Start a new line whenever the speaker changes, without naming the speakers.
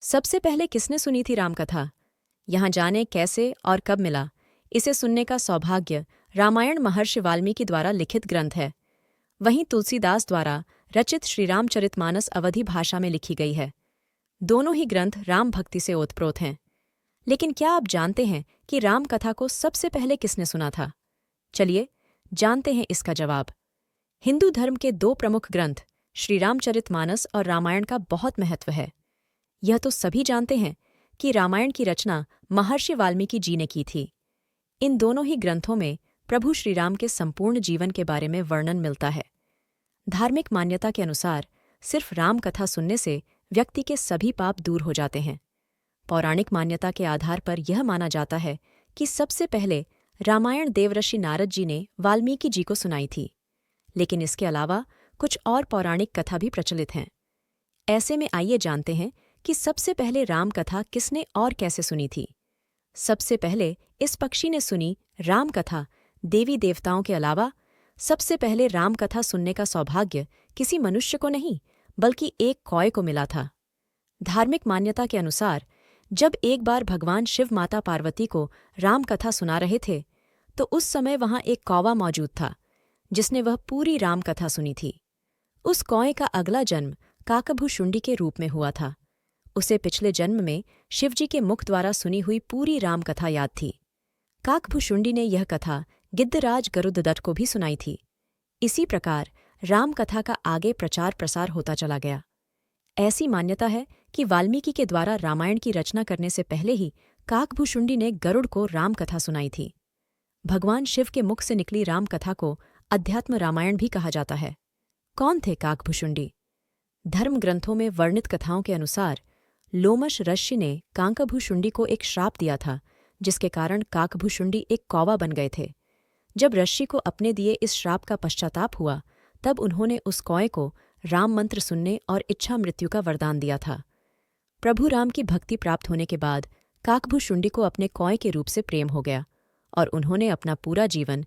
सबसे पहले किसने सुनी थी रामकथा? यहाँ जाने कैसे और कब मिला। इसे सुनने का सौभाग्य रामायण महर्षि वाल्मीकि द्वारा लिखित ग्रंथ है। वहीं तुलसीदास द्वारा रचित श्रीरामचरितमानस अवधी भाषा में लिखी गई है। दोनों ही ग्रंथ राम भक्ति से ओतप्रोत हैं। लेकिन क्या आप जानते हैं कि रामकथा को सबसे पहले किसने सुना था? चलिए जानते हैं इसका जवाब। हिंदू धर्म के दो प्रमुख ग्रंथ श्रीरामचरितमानस और रामायण का बहुत महत्व है। यह तो सभी जानते हैं कि रामायण की रचना महर्षि वाल्मीकि जी ने की थी। इन दोनों ही ग्रंथों में प्रभु श्रीराम के संपूर्ण जीवन के बारे में वर्णन मिलता है। धार्मिक मान्यता के अनुसार सिर्फ राम कथा सुनने से व्यक्ति के सभी पाप दूर हो जाते हैं। पौराणिक मान्यता के आधार पर यह माना जाता है कि सबसे पहले रामायण देवऋषि नारद जी ने वाल्मीकि जी को सुनाई थी। लेकिन इसके अलावा कुछ और पौराणिक कथा भी प्रचलित हैं। ऐसे में आइए जानते हैं कि सबसे पहले राम कथा किसने और कैसे सुनी थी। सबसे पहले इस पक्षी ने सुनी राम कथा देवी देवताओं के अलावा सबसे पहले राम कथा सुनने का सौभाग्य किसी मनुष्य को नहीं बल्कि एक कौए को मिला था। धार्मिक मान्यता के अनुसार जब एक बार भगवान शिव माता पार्वती को राम कथा सुना रहे थे तो उस समय वहां एक कौवा मौजूद था जिसने वह पूरी राम कथा सुनी थी। उस कौए का अगला जन्म काकभुशुंडी के रूप में हुआ था। उसे पिछले जन्म में शिवजी के मुख द्वारा सुनी हुई पूरी राम कथा याद थी। काकभुशुंडी ने यह कथा गिद्धराज गरुड़दत्त को भी सुनाई थी। इसी प्रकार राम कथा का आगे प्रचार प्रसार होता चला गया। ऐसी मान्यता है कि वाल्मीकि के द्वारा रामायण की रचना करने से पहले ही काकभुशुंडी ने गरुड़ को राम कथा सुनाई थी। भगवान शिव के मुख से निकली राम कथा को अध्यात्म रामायण भी कहा जाता है। कौन थे काकभुशुंडी? धर्म ग्रंथों में वर्णित कथाओं के अनुसार लोमश ऋषि ने काकभुशुंडी को एक श्राप दिया था जिसके कारण काकभुशुंडी एक कौवा बन गए थे। जब ऋषि को अपने दिए इस श्राप का पश्चाताप हुआ तब उन्होंने उस कौए को राम मंत्र सुनने और इच्छा मृत्यु का वरदान दिया था। प्रभु राम की भक्ति प्राप्त होने के बाद काकभुशुंडी को अपने कौए के रूप से प्रेम हो गया और उन्होंने अपना पूरा जीवन